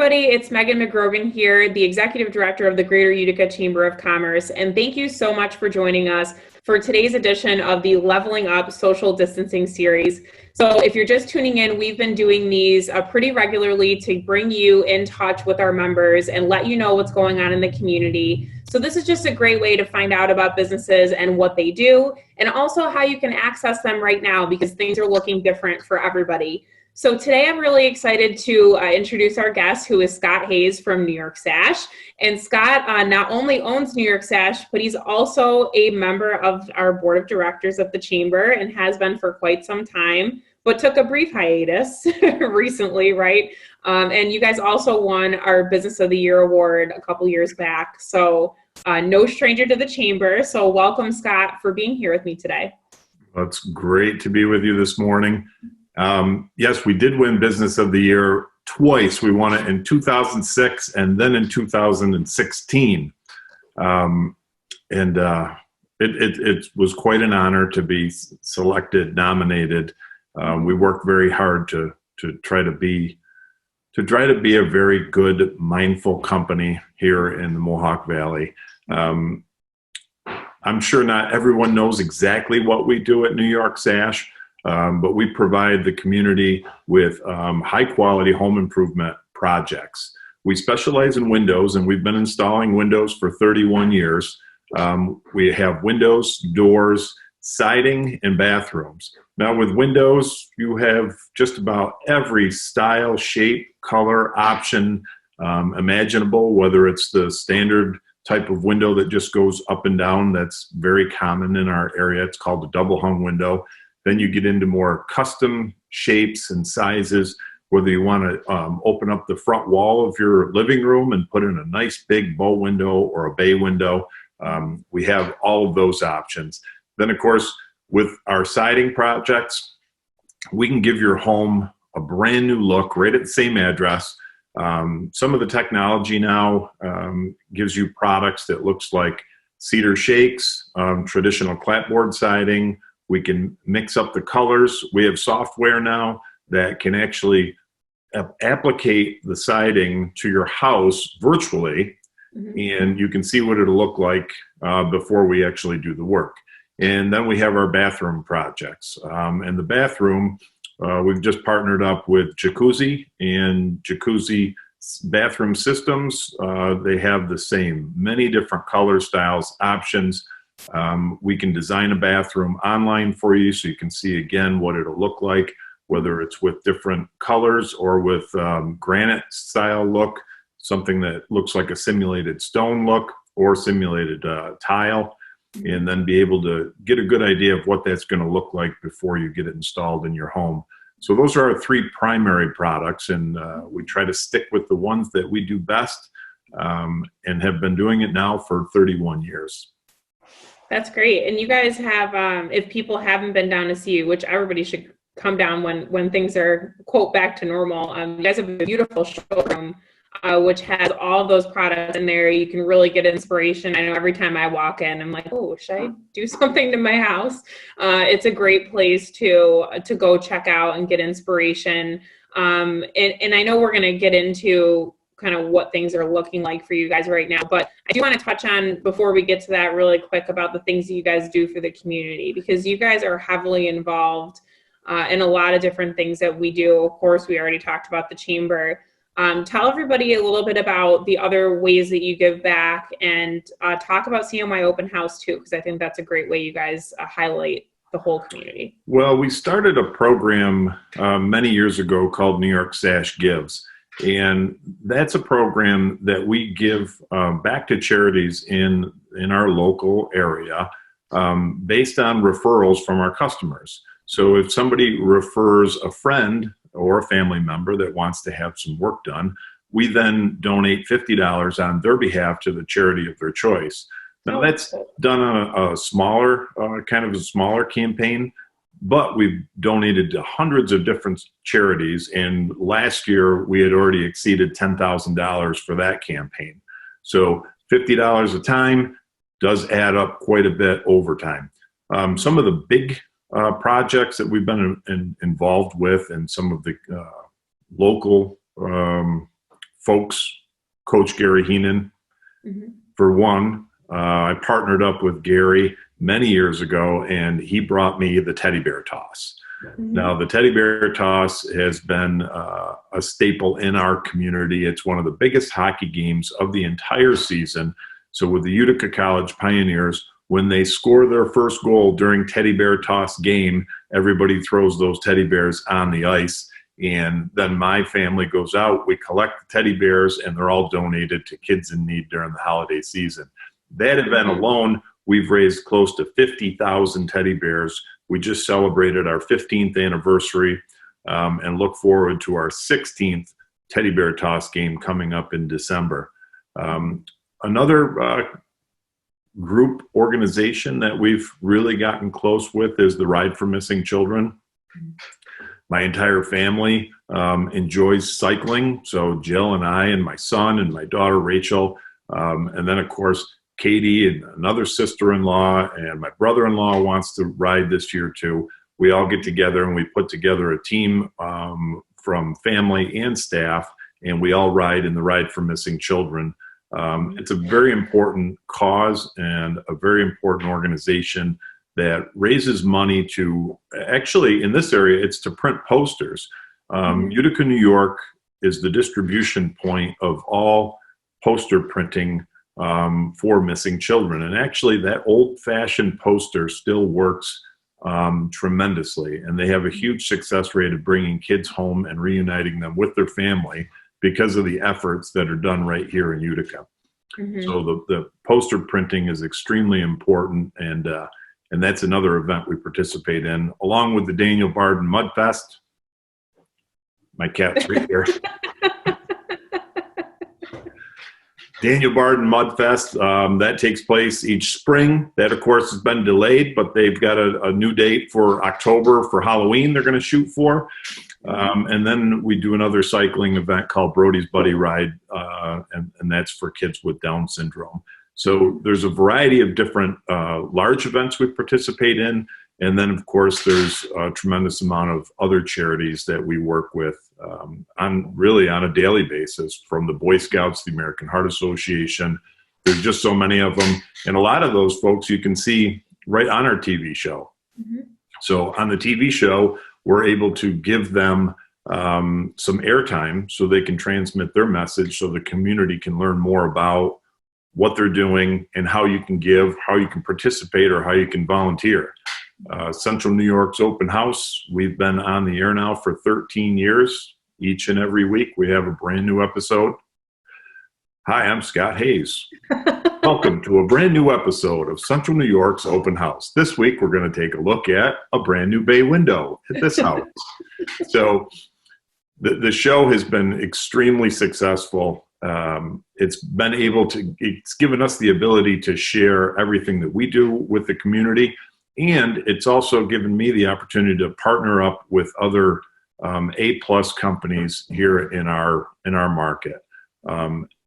everybody, it's Meghan McGrogan here, the Executive Director of the Greater Utica Chamber of Commerce, and thank you so much for joining us for today's edition of the Leveling Up Social Distancing Series. So if you're just tuning in, we've been doing these pretty regularly to bring you in touch with our members and let you know what's going on in the community. So this is just a great way to find out about businesses and what they do, and also how you can access them right now because things are looking different for everybody. So today I'm really excited to introduce our guest, who is Scot Hayes from New York Sash. And Scot not only owns New York Sash, but he's also a member of our board of directors of the chamber and has been for quite some time, but took a brief hiatus recently, right? And you guys also won our Business of the Year award a couple years back. So no stranger to the chamber. So welcome, Scot, for being here with me today. Well, it's great to be with you this morning. Yes, we did win Business of the Year twice. We won it in 2006 and then in 2016. It was quite an honor to be selected, nominated. We worked very hard to try to be a very good, mindful company here in the Mohawk Valley. I'm sure not everyone knows exactly what we do at New York Sash. But we provide the community with high-quality home improvement projects. We specialize in windows, and we've been installing windows for 31 years. We have windows, doors, siding, and bathrooms. Now, with windows, you have just about every style, shape, color, option imaginable, whether it's the standard type of window that just goes up and down. That's very common in our area. It's called a double-hung window. Then you get into more custom shapes and sizes, whether you want to open up the front wall of your living room and put in a nice big bow window or a bay window. We have all of those options. Then, of course, with our siding projects, we can give your home a brand new look right at the same address. Some of the technology now gives you products that looks like cedar shakes, traditional clapboard siding. We can mix up the colors. We have software now that can actually applicate the siding to your house virtually, and you can see what it'll look like before we actually do the work. And then we have our bathroom projects. And the bathroom, we've just partnered up with Jacuzzi and Jacuzzi bathroom systems. They have the same, many different color styles, options. We can design a bathroom online for you so you can see again what it'll look like, whether it's with different colors or with granite style look, something that looks like a simulated stone look or simulated tile, and then be able to get a good idea of what that's going to look like before you get it installed in your home. So those are our three primary products, and we try to stick with the ones that we do best and have been doing it now for 31 years. That's great. And you guys have, if people haven't been down to see you, which everybody should come down when things are, quote, back to normal, you guys have a beautiful showroom, which has all of those products in there. You can really get inspiration. I know every time I walk in, I'm like, oh, should I do something to my house? It's a great place to go check out and get inspiration. And I know we're going to get into kind of what things are looking like for you guys right now. But I do want to touch on, before we get to that, really quick about the things that you guys do for the community, because you guys are heavily involved in a lot of different things that we do. Of course, we already talked about the chamber. Tell everybody a little bit about the other ways that you give back, and talk about CMY Open House too, because I think that's a great way you guys highlight the whole community. Well, we started a program many years ago called New York Sash Gives. And that's a program that we give back to charities in our local area based on referrals from our customers. So if somebody refers a friend or a family member that wants to have some work done, we then donate $50 on their behalf to the charity of their choice. Now that's done on a smaller, kind of a smaller campaign, but we've donated to hundreds of different charities, and last year we had already exceeded $10,000 for that campaign. So $50 a time does add up quite a bit over time. Some of the big projects that we've been involved with, and some of the local folks, Coach Gary Heenan, for one. I partnered up with Gary many years ago, and he brought me the teddy bear toss. Now, the teddy bear toss has been a staple in our community. It's one of the biggest hockey games of the entire season. So with the Utica College Pioneers, when they score their first goal during teddy bear toss game, everybody throws those teddy bears on the ice. And then my family goes out, we collect the teddy bears, and they're all donated to kids in need during the holiday season. That event alone, we've raised close to 50,000 teddy bears. We just celebrated our 15th anniversary and look forward to our 16th teddy bear toss game coming up in December. Another group organization that we've really gotten close with is the Ride for Missing Children. My entire family enjoys cycling. So Jill and I and my son and my daughter Rachel, and then of course Katie and another sister-in-law and my brother-in-law wants to ride this year too. We all get together and we put together a team from family and staff, and we all ride in the Ride for Missing Children. It's a very important cause and a very important organization that raises money to, actually in this area, it's to print posters. Utica, New York is the distribution point of all poster printing for missing children. And actually that old-fashioned poster still works tremendously. And they have a huge success rate of bringing kids home and reuniting them with their family because of the efforts that are done right here in Utica. So the poster printing is extremely important, and that's another event we participate in, along with the Daniel Barden Mud Fest. My cat's right here. Daniel Barden Mud Fest, that takes place each spring. That, of course, has been delayed, but they've got a new date for October for Halloween they're going to shoot for. And then we do another cycling event called Brody's Buddy Ride, and that's for kids with Down syndrome. So there's a variety of different large events we participate in. And then, of course, there's a tremendous amount of other charities that we work with on a daily basis, from the Boy Scouts, the American Heart Association. There's just so many of them. And a lot of those folks you can see right on our TV show. So on the TV show, we're able to give them some airtime so they can transmit their message so the community can learn more about what they're doing and how you can give, how you can participate, or how you can volunteer. Central New York's open house, we've been on the air now for 13 years. Each and every week we have a brand new episode. Hi, I'm Scot Hayes. Welcome to a brand new episode of Central New York's open house. This week we're going to take a look at a brand new bay window at this house. So the show has been extremely successful. It's given us the ability to share everything that we do with the community. And it's also given me the opportunity to partner up with other A-plus companies here in our market.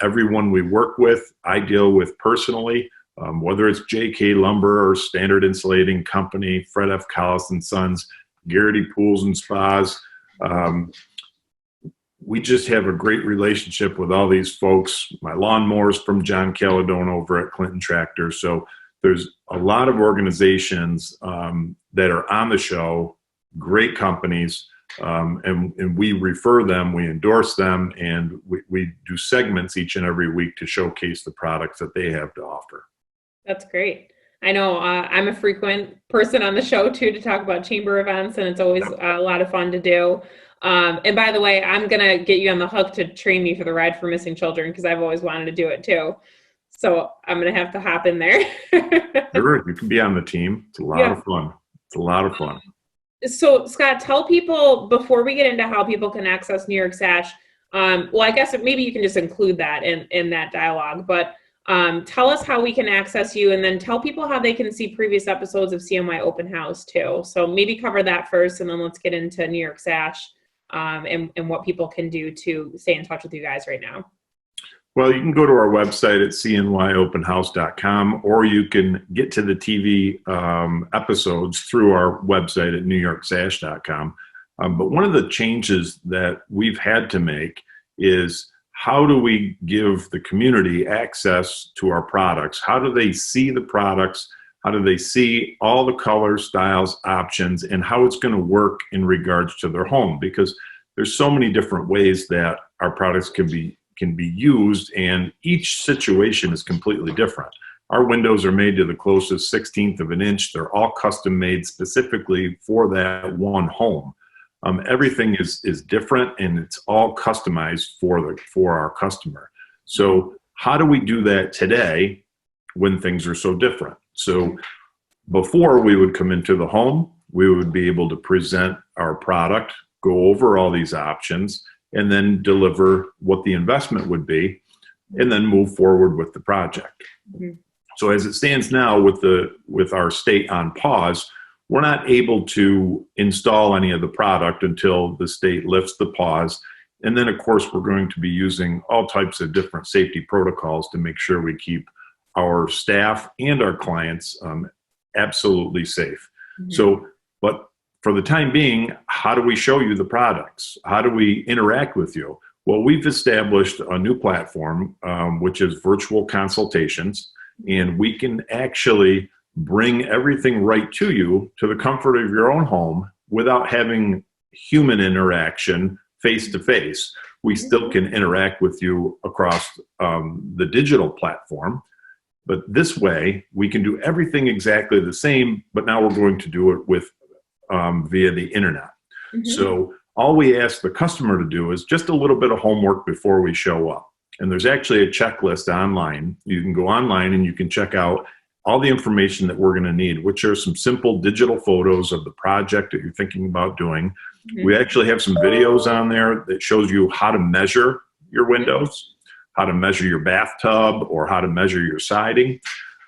Everyone we work with, I deal with personally, whether it's JK Lumber or Standard Insulating Company, Fred F. Collis and Sons, Garrity Pools and Spas. We just have a great relationship with all these folks. My lawnmowers from John Caledon over at Clinton Tractor. So there's a lot of organizations that are on the show, great companies, and we refer them, we endorse them, and we do segments each and every week to showcase the products that they have to offer. That's great. I know I'm a frequent person on the show too to talk about chamber events, and it's always a lot of fun to do. And by the way, I'm going to get you on the hook to train me for the Ride for Missing Children because I've always wanted to do it too. So I'm going to have to hop in there. Sure, you can be on the team. It's a lot of fun. It's a lot of fun. So Scott, tell people, before we get into how people can access New York Sash, well, I guess maybe you can just include that in that dialogue, but tell us how we can access you, and then tell people how they can see previous episodes of CNY Open House too. So maybe cover that first, and then let's get into New York Sash and what people can do to stay in touch with you guys right now. Well, you can go to our website at cnyopenhouse.com, or you can get to the TV episodes through our website at newyorksash.com. But one of the changes that we've had to make is how do we give the community access to our products? How do they see the products? How do they see all the colors, styles, options, and how it's going to work in regards to their home? Because there's so many different ways that our products can be used, and each situation is completely different. Our windows are made to the closest 16th of an inch. They're all custom made specifically for that one home. Everything is different, and it's all customized for our customer. So how do we do that today when things are so different? So before we would come into the home, we would be able to present our product, go over all these options, and then deliver what the investment would be, and then move forward with the project. Mm-hmm. So as it stands now with our state on pause, we're not able to install any of the product until the state lifts the pause. And then, of course, we're going to be using all types of different safety protocols to make sure we keep our staff and our clients absolutely safe. Mm-hmm. So, but for the time being, how do we show you the products? How do we interact with you? Well, we've established a new platform, which is virtual consultations, and we can actually bring everything right to you to the comfort of your own home without having human interaction face to face. We still can interact with you across the digital platform, but this way we can do everything exactly the same, but now we're going to do it with via the internet. Mm-hmm. So all we ask the customer to do is just a little bit of homework before we show up. And there's actually a checklist online. You can go online and you can check out all the information that we're going to need, which are some simple digital photos of the project that you're thinking about doing. Mm-hmm. We actually have some videos on there that shows you how to measure your windows, how to measure your bathtub, or how to measure your siding.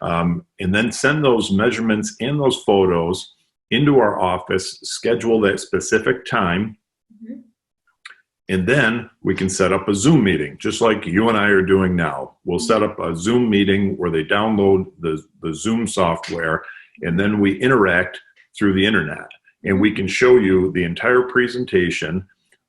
And then send those measurements and those photos into our office, schedule that specific time, mm-hmm. and then we can set up a Zoom meeting, just like you and I are doing now. We'll set up a Zoom meeting where they download the Zoom software, and then we interact through the internet. And we can show you the entire presentation.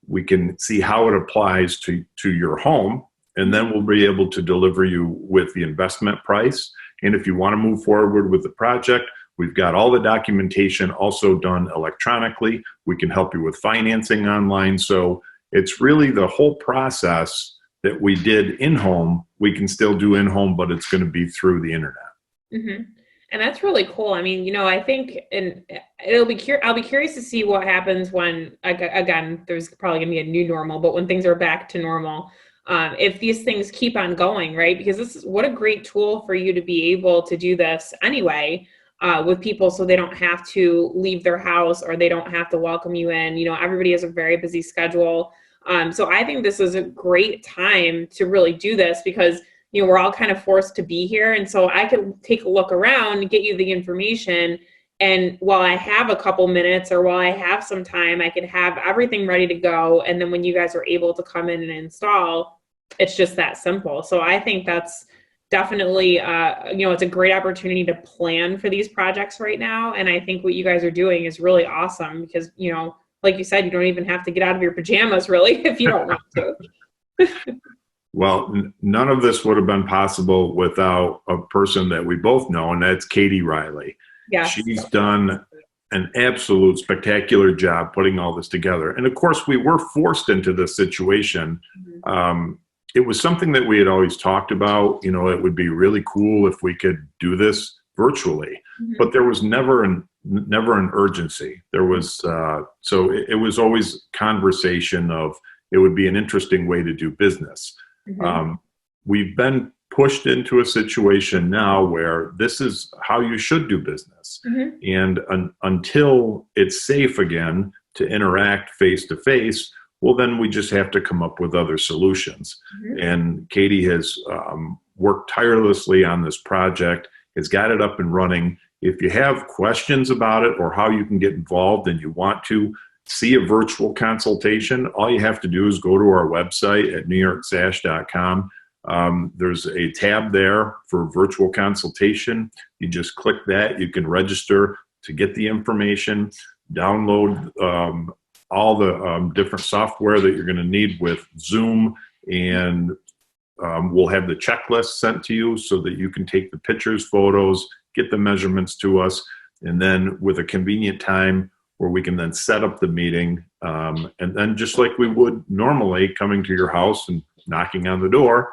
We can see how it applies to your home, and then we'll be able to deliver you with the investment price. And if you want to move forward with the project, we've got all the documentation also done electronically. We can help you with financing online. So it's really the whole process that we did in-home, we can still do in-home, but it's going to be through the internet. Mm-hmm. And that's really cool. I mean, I think, and I'll be curious to see what happens when, again, there's probably going to be a new normal, but when things are back to normal, if these things keep on going, right? Because this is what a great tool for you to be able to do this anyway. With people, so they don't have to leave their house or they don't have to welcome you in. Everybody has a very busy schedule. So I think this is a great time to really do this because, we're all kind of forced to be here. And so I could take a look around and get you the information. And while I have a couple minutes or while I have some time, I could have everything ready to go. And then when you guys are able to come in and install, it's just that simple. So I think that's definitely, it's a great opportunity to plan for these projects right now. And I think what you guys are doing is really awesome because, like you said, you don't even have to get out of your pajamas really if you don't want to. Well, none of this would have been possible without a person that we both know, and that's Katie Riley. Yes. She's done an absolute spectacular job putting all this together. And of course, we were forced into this situation. Mm-hmm. It was something that we had always talked about. It would be really cool if we could do this virtually, mm-hmm. but there was never an urgency. There was so it was always conversation of it would be an interesting way to do business. Mm-hmm. We've been pushed into a situation now where this is how you should do business, mm-hmm. and until it's safe again to interact face to face. Well, then we just have to come up with other solutions. Mm-hmm. And Katie has worked tirelessly on this project, has got it up and running. If you have questions about it or how you can get involved and you want to see a virtual consultation, all you have to do is go to our website at newyorksash.com. There's a tab there for virtual consultation. You just click that. You can register to get the information, download all the different software that you're going to need with Zoom and we'll have the checklist sent to you so that you can take the pictures, photos, get the measurements to us, and then with a convenient time where we can then set up the meeting, and then just like we would normally, coming to your house and knocking on the door.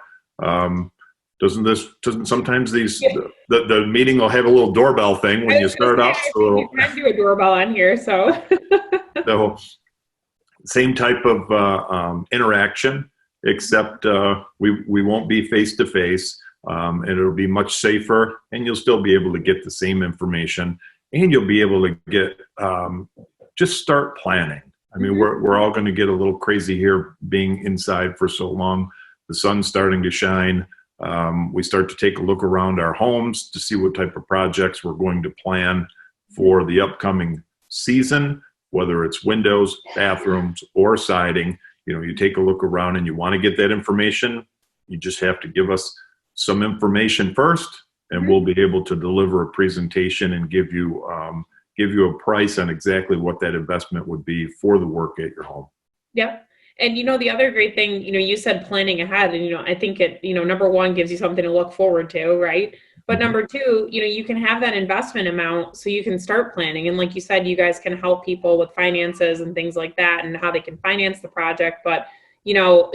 Doesn't sometimes the meeting will have a little doorbell thing when you start up? So you can do a doorbell on here, so. So same type of interaction, except we won't be face to face, and it'll be much safer, and you'll still be able to get the same information, and you'll be able to get just start planning. I mean, we're all going to get a little crazy here being inside for so long. The sun's starting to shine. We start to take a look around our homes to see what type of projects we're going to plan for the upcoming season, whether it's windows, bathrooms, or siding. You know, you take a look around and you want to get that information. You just have to give us some information first, and we'll be able to deliver a presentation and give you a price on exactly what that investment would be for the work at your home. Yep. And, the other great thing, you said planning ahead, and, I think it, number one, gives you something to look forward to, right? But number two, you can have that investment amount so you can start planning. And like you said, you guys can help people with finances and things like that and how they can finance the project. But, I know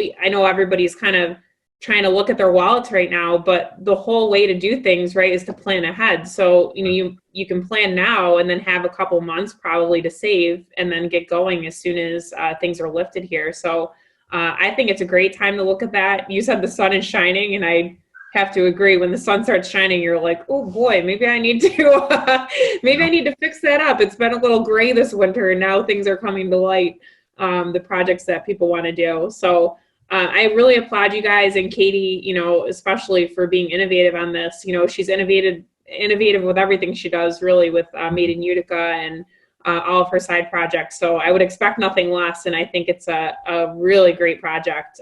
everybody's kind of trying to look at their wallets right now, but the whole way to do things, right, is to plan ahead. So, you can plan now and then have a couple months probably to save and then get going as soon as things are lifted here. So I think it's a great time to look at that. You said the sun is shining, and I have to agree. When the sun starts shining, you're like, oh boy, maybe I need to fix that up. It's been a little gray this winter, and now things are coming to light, the projects that people want to do. So I really applaud you guys, and Katie, especially for being innovative on this. She's innovative with everything she does, really, with Made in Utica and all of her side projects. So I would expect nothing less, and I think it's a really great project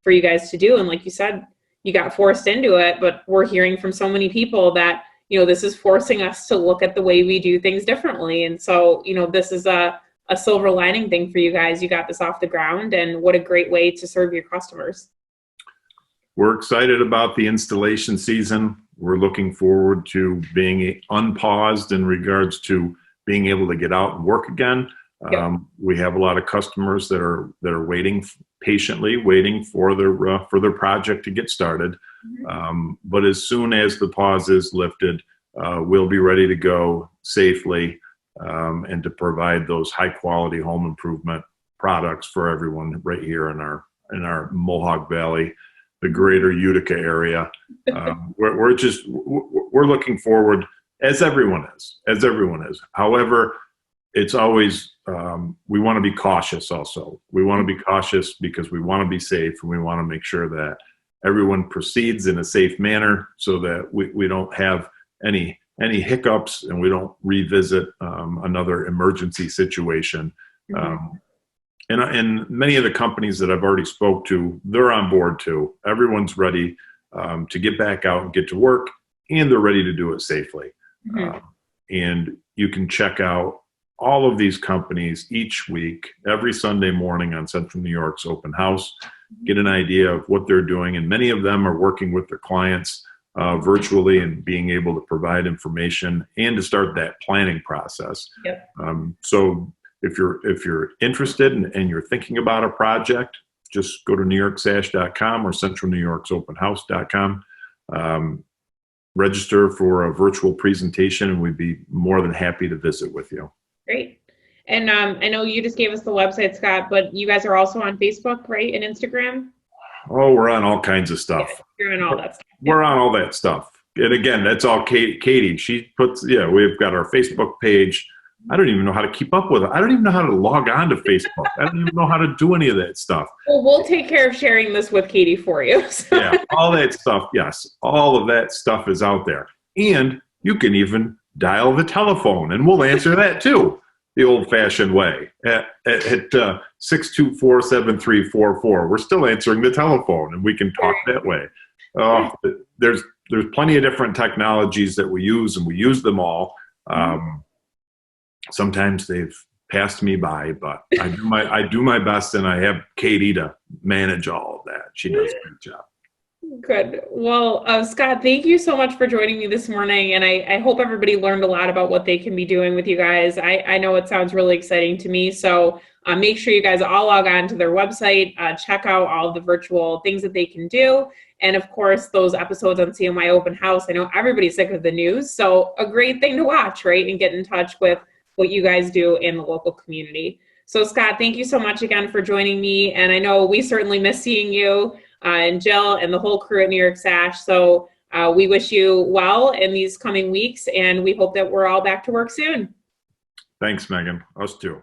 for you guys to do. And like you said, you got forced into it, but we're hearing from so many people that, this is forcing us to look at the way we do things differently. And so, this is a silver lining thing for you guys. You got this off the ground, and what a great way to serve your customers. We're excited about the installation season. We're looking forward to being unpaused in regards to being able to get out and work again. Yep. We have a lot of customers that are patiently waiting for their project to get started. But as soon as the pause is lifted, we'll be ready to go safely, and to provide those high quality home improvement products for everyone right here in our Mohawk Valley, the Greater Utica area. We're looking forward, as everyone is. However, it's always, we want to be cautious also. We want to be cautious because we want to be safe, and we want to make sure that everyone proceeds in a safe manner so that we don't have any hiccups, and we don't revisit another emergency situation. And many of the companies that I've already spoke to, they're on board too. Everyone's ready to get back out and get to work, and they're ready to do it safely. And you can check out all of these companies each week, every Sunday morning on Central New York's open house, get an idea of what they're doing. And many of them are working with their clients virtually and being able to provide information and to start that planning process. Yep. So if you're interested and you're thinking about a project, just go to NewYorkSash.com or CentralNewYork'sOpenHouse.com. Register for a virtual presentation, and we'd be more than happy to visit with you. Great. And I know you just gave us the website, Scott, but you guys are also on Facebook, right, and Instagram? Oh, we're on all kinds of stuff. Yeah, you're on all that stuff. We're on all that stuff. And again, that's all Katie. She puts, we've got our Facebook page. I don't even know how to keep up with it. I don't even know how to log on to Facebook. I don't even know how to do any of that stuff. Well, we'll take care of sharing this with Katie for you. So. Yeah, all that stuff. Yes, all of that stuff is out there. And you can even dial the telephone, and we'll answer that too, the old-fashioned way, at 624-7344. We're still answering the telephone, and we can talk that way. There's plenty of different technologies that we use, and we use them all. Sometimes they've passed me by, but I do my best, and I have Katie to manage all of that. She does a great job. Good. Well, Scott, thank you so much for joining me this morning. And I hope everybody learned a lot about what they can be doing with you guys. I know it sounds really exciting to me. So make sure you guys all log on to their website, check out all of the virtual things that they can do. And of course, those episodes on CMY Open House, I know everybody's sick of the news. So a great thing to watch, right? And get in touch with what you guys do in the local community. So Scott, thank you so much again for joining me. And I know we certainly miss seeing you. And Jill and the whole crew at New York Sash. So we wish you well in these coming weeks, and we hope that we're all back to work soon. Thanks, Megan. Us too.